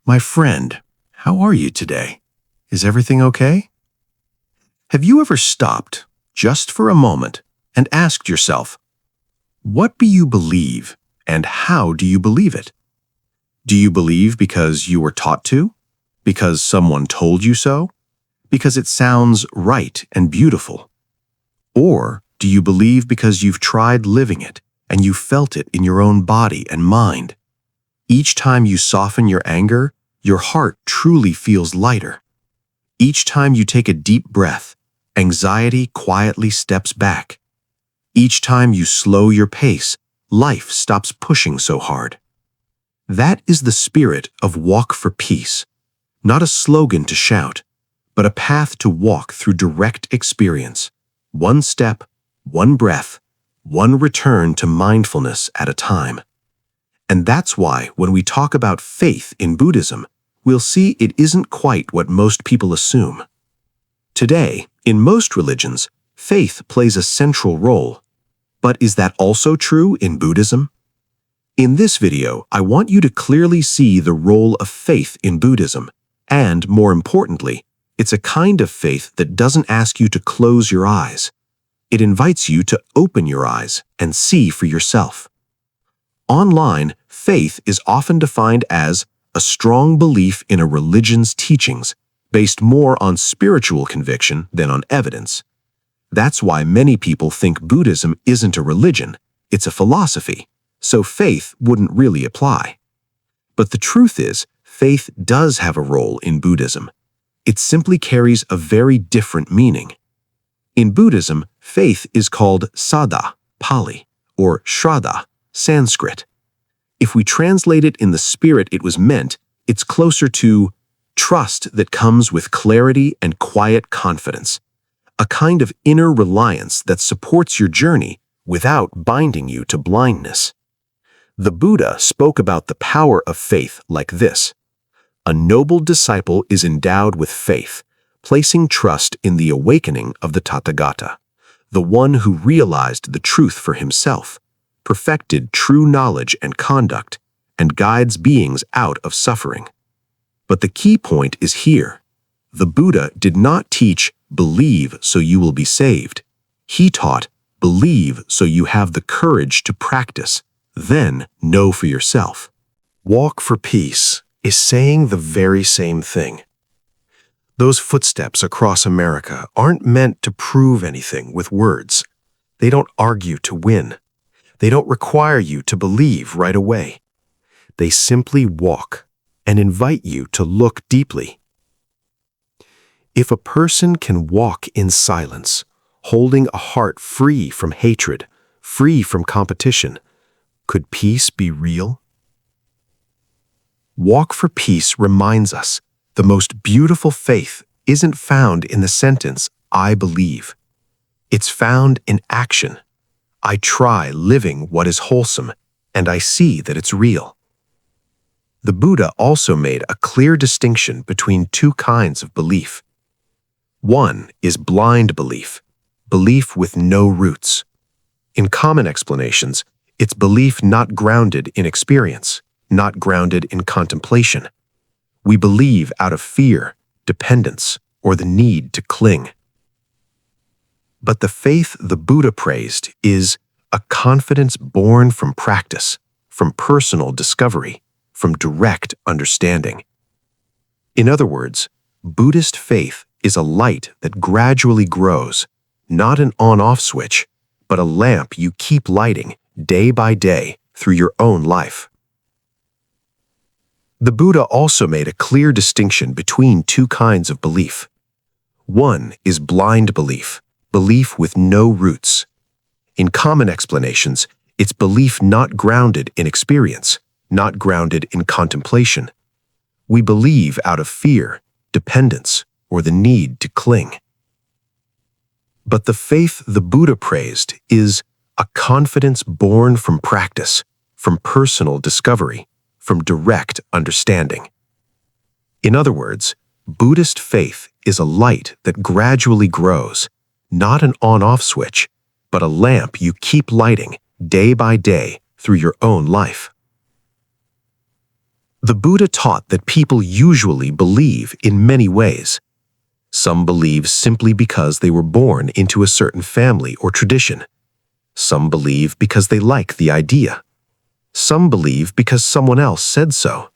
My friend, how are you today? Is everything okay? Have you ever stopped, just for a moment, and asked yourself, what do you believe and how do you believe it? Do you believe because you were taught to? Because someone told you so? Because it sounds right and beautiful? Or do you believe because you've tried living it and you felt it in your own body and mind? Each time you soften your anger, your heart truly feels lighter. Each time you take a deep breath, anxiety quietly steps back. Each time you slow your pace, life stops pushing so hard. That is the spirit of Walk for Peace, not a slogan to shout, but a path to walk through direct experience, one step, one breath, one return to mindfulness at a time. And that's why when we talk about faith in Buddhism, we'll see it isn't quite what most people assume. Today, in most religions, faith plays a central role. But is that also true in Buddhism? In this video, I want you to clearly see the role of faith in Buddhism, and more importantly, it's a kind of faith that doesn't ask you to close your eyes. It invites you to open your eyes and see for yourself. Online, faith is often defined as a strong belief in a religion's teachings, based more on spiritual conviction than on evidence. That's why many people think Buddhism isn't a religion, it's a philosophy, so faith wouldn't really apply. But the truth is, faith does have a role in Buddhism. It simply carries a very different meaning. In Buddhism, faith is called Saddhā, Pali, or Śraddhā, Sanskrit. If we translate it in the spirit it was meant, it's closer to trust that comes with clarity and quiet confidence, a kind of inner reliance that supports your journey without binding you to blindness. The Buddha spoke about the power of faith like this: a noble disciple is endowed with faith, placing trust in the awakening of the Tathagata, the one who realized the truth for himself, perfected true knowledge and conduct, and guides beings out of suffering. But the key point is here. The Buddha did not teach, believe so you will be saved. He taught, believe so you have the courage to practice, then know for yourself. Walk for Peace is saying the very same thing. Those footsteps across America aren't meant to prove anything with words. They don't argue to win. They don't require you to believe right away. They simply walk and invite you to look deeply. If a person can walk in silence, holding a heart free from hatred, free from competition, could peace be real? Walk for Peace reminds us the most beautiful faith isn't found in the sentence, I believe. It's found in action. I try living what is wholesome, and I see that it's real. The Buddha also made a clear distinction between two kinds of belief. One is blind belief, belief with no roots. In common explanations, it's belief not grounded in experience, not grounded in contemplation. We believe out of fear, dependence, or the need to cling. But the faith the Buddha praised is a confidence born from practice, from personal discovery, from direct understanding. In other words, Buddhist faith is a light that gradually grows, not an on-off switch, but a lamp you keep lighting day by day through your own life. The Buddha also made a clear distinction between two kinds of belief. One is blind belief, belief with no roots. In common explanations, it's belief not grounded in experience, not grounded in contemplation. We believe out of fear, dependence, or the need to cling. But the faith the Buddha praised is a confidence born from practice, from personal discovery, from direct understanding. In other words, Buddhist faith is a light that gradually grows, not an on-off switch, but a lamp you keep lighting day by day through your own life. The Buddha taught that people usually believe in many ways. Some believe simply because they were born into a certain family or tradition. Some believe because they like the idea. Some believe because someone else said so.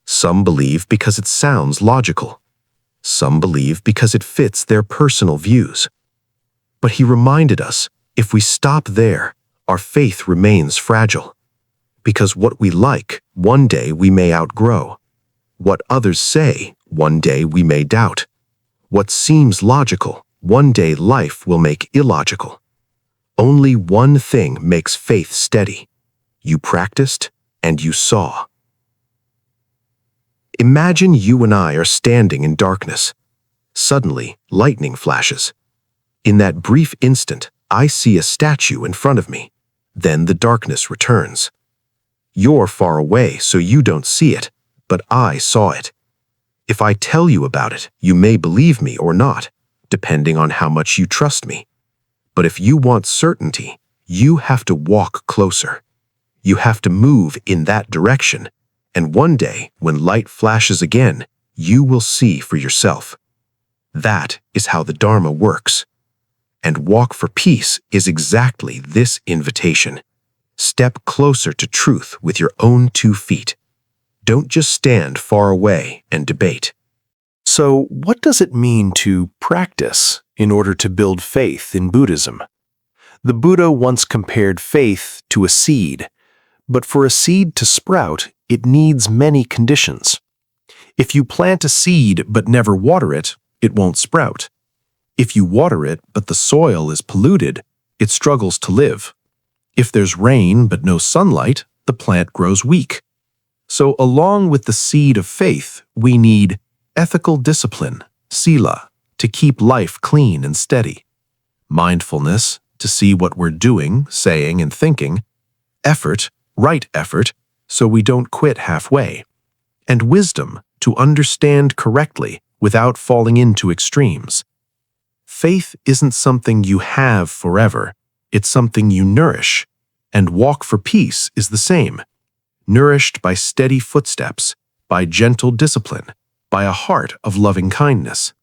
Some believe because it sounds logical. Some believe because it fits their personal views. But he reminded us, if we stop there, our faith remains fragile. Because what we like, one day we may outgrow. What others say, one day we may doubt. What seems logical, one day life will make illogical. Only one thing makes faith steady. You practiced and you saw. Imagine you and I are standing in darkness. Suddenly, lightning flashes. In that brief instant, I see a statue in front of me. Then the darkness returns. You're far away, so you don't see it, but I saw it. If I tell you about it, you may believe me or not, depending on how much you trust me. But if you want certainty, you have to walk closer. You have to move in that direction, and one day, when light flashes again, you will see for yourself. That is how the Dharma works. And walk for peace is exactly this invitation. Step closer to truth with your own 2 feet. Don't just stand far away and debate. So, what does it mean to practice in order to build faith in Buddhism? The Buddha once compared faith to a seed, but for a seed to sprout, it needs many conditions. If you plant a seed but never water it, it won't sprout. If you water it but the soil is polluted, it struggles to live. If there's rain but no sunlight, the plant grows weak. So along with the seed of faith, we need ethical discipline, sila, to keep life clean and steady, mindfulness, to see what we're doing, saying, and thinking, effort, right effort, so we don't quit halfway, and wisdom, to understand correctly without falling into extremes. Faith isn't something you have forever, it's something you nourish, and walk for peace is the same. Nourished by steady footsteps, by gentle discipline, by a heart of loving kindness.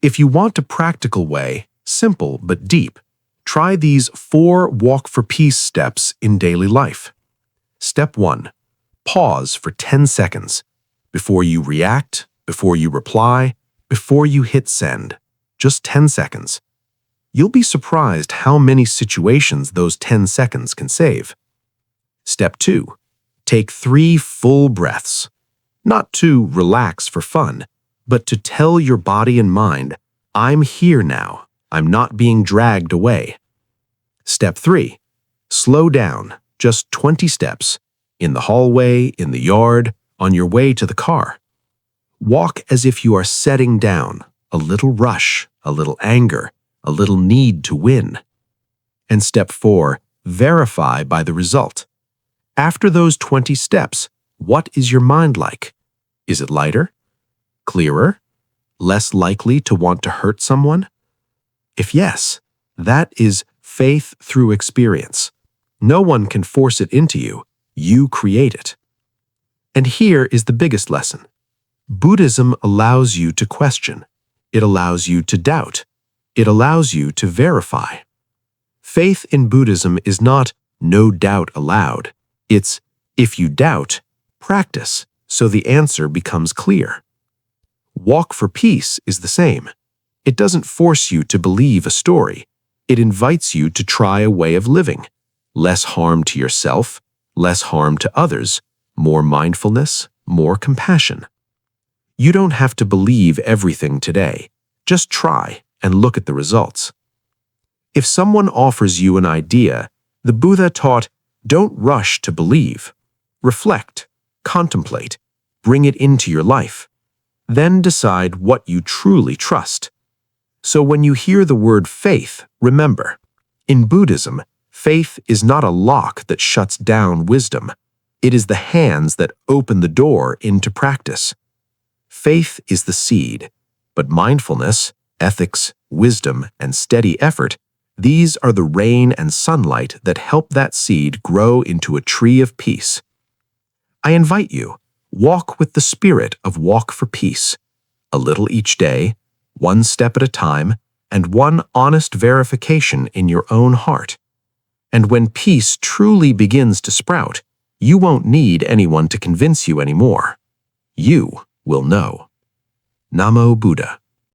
If you want a practical way, simple but deep, try these 4 walk for peace steps in daily life. Step 1. Pause for 10 seconds. Before you react, before you reply, before you hit send. Just 10 seconds. You'll be surprised how many situations those 10 seconds can save. Step 2. Take 3 full breaths. Not to relax for fun, but to tell your body and mind, I'm here now. I'm not being dragged away. Step 3. Slow down, just 20 steps, in the hallway, in the yard, on your way to the car. Walk as if you are setting down, a little rush, a little anger, a little need to win. And step 4, verify by the result. After those 20 steps, what is your mind like? Is it lighter? Clearer? Less likely to want to hurt someone? If yes, that is faith through experience. No one can force it into you. You create it. And here is the biggest lesson. Buddhism allows you to question. It allows you to doubt. It allows you to verify. Faith in Buddhism is not no doubt allowed. It's, if you doubt, practice, so the answer becomes clear. Walk for peace is the same. It doesn't force you to believe a story. It invites you to try a way of living. Less harm to yourself, less harm to others, more mindfulness, more compassion. You don't have to believe everything today. Just try and look at the results. If someone offers you an idea, the Buddha taught, don't rush to believe. Reflect, contemplate, bring it into your life. Then decide what you truly trust. So when you hear the word faith, remember, in Buddhism, faith is not a lock that shuts down wisdom. It is the hands that open the door into practice. Faith is the seed, but mindfulness, ethics, wisdom, and steady effort, these are the rain and sunlight that help that seed grow into a tree of peace. I invite you, Walk with the spirit of Walk for Peace, a little each day, one step at a time, and one honest verification in your own heart. And when peace truly begins to sprout, you won't need anyone to convince you anymore. You will know. Namo Buddha.